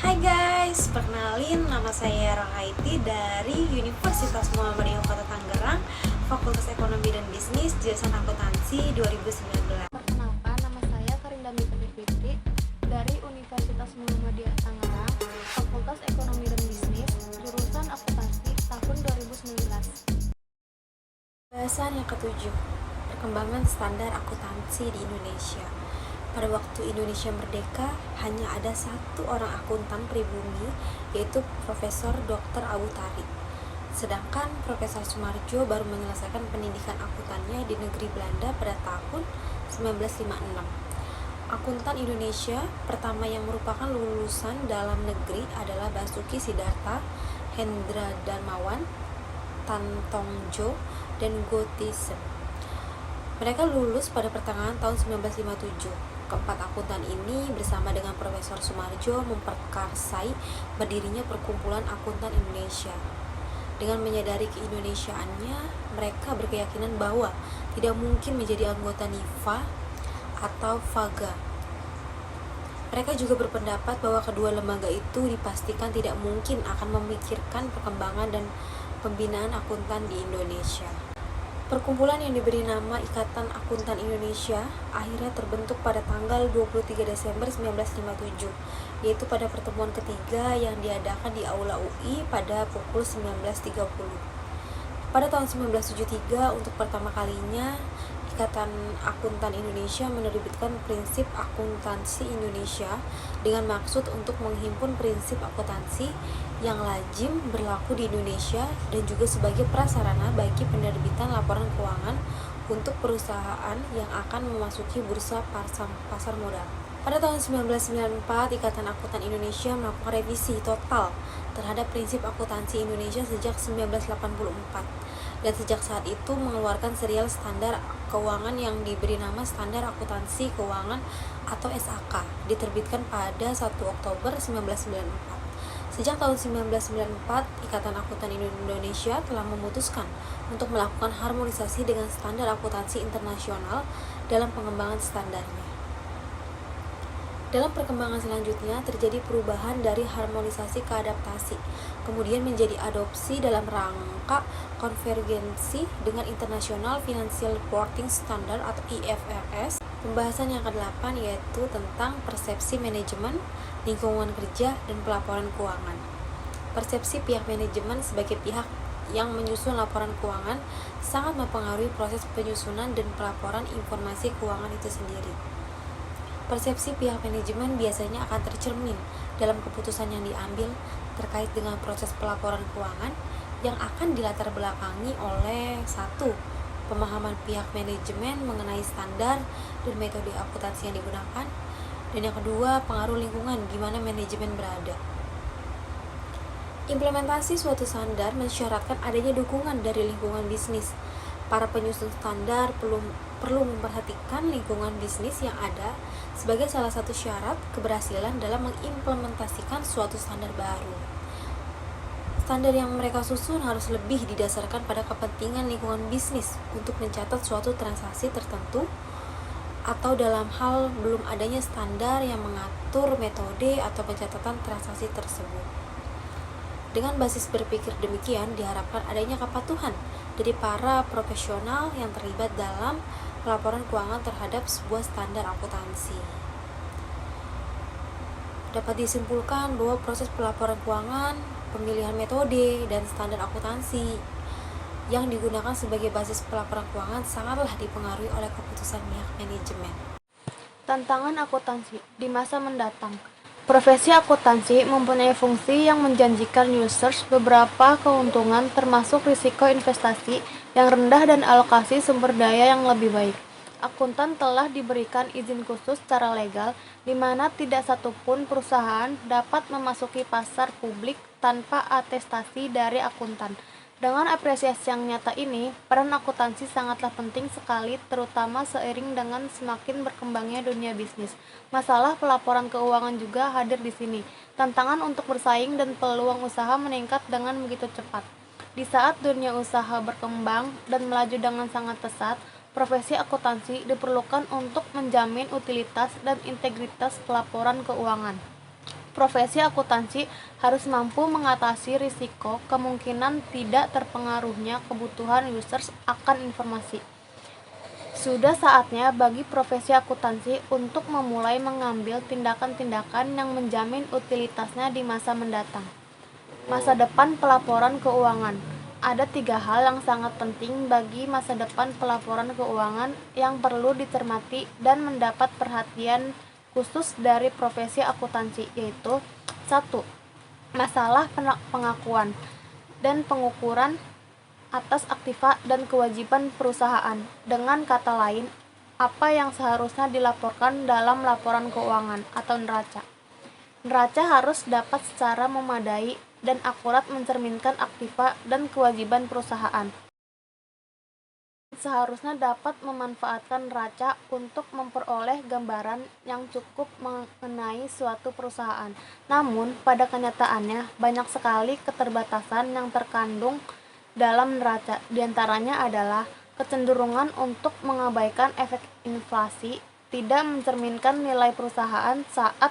Hai guys, perkenalin nama saya Rohaiti dari Universitas Muhammadiyah Kota Tangerang, Fakultas Ekonomi dan Bisnis, jurusan Akuntansi 2019. Perkenalkan, nama saya Karinda Mitri Fitri dari Universitas Muhammadiyah Tangerang, Fakultas Ekonomi dan Bisnis, jurusan Akuntansi tahun 2019. Bahasan yang ketujuh, perkembangan standar akuntansi di Indonesia. Pada waktu Indonesia merdeka, hanya ada satu orang akuntan pribumi, yaitu Profesor Dr. Abu Tari. Sedangkan Profesor Sumarjo baru menyelesaikan pendidikan akuntannya di negeri Belanda pada tahun 1956. Akuntan Indonesia pertama yang merupakan lulusan dalam negeri adalah Basuki Siddharta, Hendra Darmawan, Tan Tong Jo, dan Go Tisen. Mereka lulus pada pertengahan tahun 1957. Keempat akuntan ini bersama dengan Profesor Sumarjo memperkarsai berdirinya Perkumpulan Akuntan Indonesia. Dengan menyadari keindonesiaannya, mereka berkeyakinan bahwa tidak mungkin menjadi anggota NIFA atau FAGA. Mereka juga berpendapat bahwa kedua lembaga itu dipastikan tidak mungkin akan memikirkan perkembangan dan pembinaan akuntan di Indonesia. Perkumpulan yang diberi nama Ikatan Akuntan Indonesia akhirnya terbentuk pada tanggal 23 Desember 1957, yaitu pada pertemuan ketiga yang diadakan di Aula UI pada pukul 19.30. Pada tahun 1973, untuk pertama kalinya, Ikatan Akuntan Indonesia menerbitkan prinsip akuntansi Indonesia dengan maksud untuk menghimpun prinsip akuntansi yang lazim berlaku di Indonesia dan juga sebagai prasarana bagi penerbitan laporan keuangan untuk perusahaan yang akan memasuki bursa pasar modal. Pada tahun 1994, Ikatan Akuntan Indonesia melakukan revisi total terhadap prinsip akuntansi Indonesia sejak 1984, dan sejak saat itu mengeluarkan serial standar keuangan yang diberi nama Standar Akuntansi Keuangan atau SAK, diterbitkan pada 1 Oktober 1994. Sejak tahun 1994, Ikatan Akuntan Indonesia telah memutuskan untuk melakukan harmonisasi dengan standar akuntansi internasional dalam pengembangan standarnya. Dalam perkembangan selanjutnya terjadi perubahan dari harmonisasi ke adaptasi, kemudian menjadi adopsi dalam rangka konvergensi dengan International Financial Reporting Standard atau IFRS. Pembahasan yang ke-8 yaitu tentang persepsi manajemen, lingkungan kerja, dan pelaporan keuangan. Persepsi pihak manajemen sebagai pihak yang menyusun laporan keuangan sangat mempengaruhi proses penyusunan dan pelaporan informasi keuangan itu sendiri. Persepsi pihak manajemen biasanya akan tercermin dalam keputusan yang diambil terkait dengan proses pelaporan keuangan yang akan dilatar belakangi oleh 1. Pemahaman pihak manajemen mengenai standar dan metode akuntansi yang digunakan, dan yang kedua, pengaruh lingkungan di mana manajemen berada. Implementasi suatu standar mensyaratkan adanya dukungan dari lingkungan bisnis. Para penyusun standar perlu memperhatikan lingkungan bisnis yang ada sebagai salah satu syarat keberhasilan dalam mengimplementasikan suatu standar baru. Standar yang mereka susun harus lebih didasarkan pada kepentingan lingkungan bisnis untuk mencatat suatu transaksi tertentu, atau dalam hal belum adanya standar yang mengatur metode atau pencatatan transaksi tersebut. Dengan basis berpikir demikian, diharapkan adanya kepatuhan dari para profesional yang terlibat dalam pelaporan keuangan terhadap sebuah standar akuntansi. Dapat disimpulkan bahwa proses pelaporan keuangan, pemilihan metode, dan standar akuntansi yang digunakan sebagai basis pelaporan keuangan sangatlah dipengaruhi oleh keputusan pihak manajemen. Tantangan akuntansi di masa mendatang. Profesi akuntansi mempunyai fungsi yang menjanjikan users beberapa keuntungan termasuk risiko investasi yang rendah dan alokasi sumber daya yang lebih baik. Akuntan telah diberikan izin khusus secara legal di mana tidak satupun perusahaan dapat memasuki pasar publik tanpa atestasi dari akuntan. Dengan apresiasi yang nyata ini, peran akuntansi sangatlah penting sekali, terutama seiring dengan semakin berkembangnya dunia bisnis. Masalah pelaporan keuangan juga hadir di sini. Tantangan untuk bersaing dan peluang usaha meningkat dengan begitu cepat. Di saat dunia usaha berkembang dan melaju dengan sangat pesat, profesi akuntansi diperlukan untuk menjamin utilitas dan integritas pelaporan keuangan. Profesi akuntansi harus mampu mengatasi risiko kemungkinan tidak terpengaruhnya kebutuhan users akan informasi. Sudah saatnya bagi profesi akuntansi untuk memulai mengambil tindakan-tindakan yang menjamin utilitasnya di masa mendatang. Masa depan pelaporan keuangan. Ada 3 hal yang sangat penting bagi masa depan pelaporan keuangan yang perlu dicermati dan mendapat perhatian khusus dari profesi akuntansi, yaitu 1. Masalah pengakuan dan pengukuran atas aktiva dan kewajiban perusahaan. Dengan kata lain, apa yang seharusnya dilaporkan dalam laporan keuangan atau neraca. Neraca harus dapat secara memadai dan akurat mencerminkan aktiva dan kewajiban perusahaan. Seharusnya dapat memanfaatkan neraca untuk memperoleh gambaran yang cukup mengenai suatu perusahaan. Namun, pada kenyataannya, banyak sekali keterbatasan yang terkandung dalam neraca. Di antaranya adalah kecenderungan untuk mengabaikan efek inflasi, tidak mencerminkan nilai perusahaan saat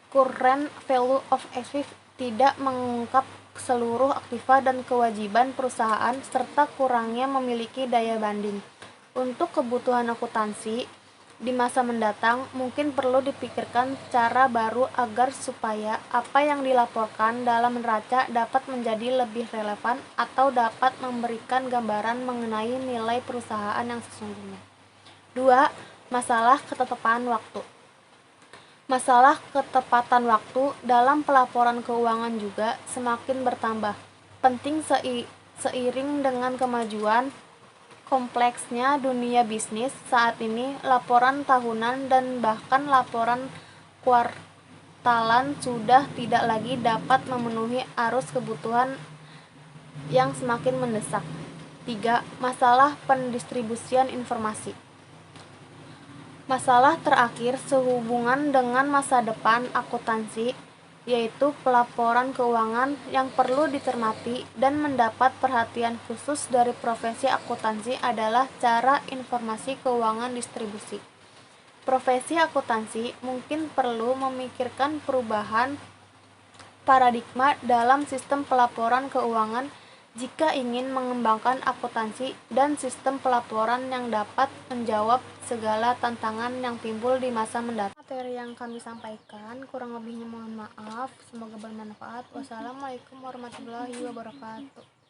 current value of active, tidak mengungkap seluruh aktiva dan kewajiban perusahaan, serta kurangnya memiliki daya banding. Untuk kebutuhan akuntansi di masa mendatang, mungkin perlu dipikirkan cara baru agar supaya apa yang dilaporkan dalam neraca dapat menjadi lebih relevan atau dapat memberikan gambaran mengenai nilai perusahaan yang sesungguhnya. 2. Masalah ketetapan waktu. Masalah ketepatan waktu dalam pelaporan keuangan juga semakin bertambah penting seiring dengan kemajuan kompleksnya dunia bisnis. Saat ini, laporan tahunan dan bahkan laporan kuartalan sudah tidak lagi dapat memenuhi arus kebutuhan yang semakin mendesak. 3. Masalah pendistribusian informasi. Masalah terakhir sehubungan dengan masa depan akuntansi, yaitu pelaporan keuangan yang perlu dicermati dan mendapat perhatian khusus dari profesi akuntansi adalah cara informasi keuangan distribusi. Profesi akuntansi mungkin perlu memikirkan perubahan paradigma dalam sistem pelaporan keuangan jika ingin mengembangkan akuntansi dan sistem pelaporan yang dapat menjawab segala tantangan yang timbul di masa mendatang. Materi yang kami sampaikan kurang lebihnya mohon maaf, semoga bermanfaat. Wassalamualaikum warahmatullahi wabarakatuh.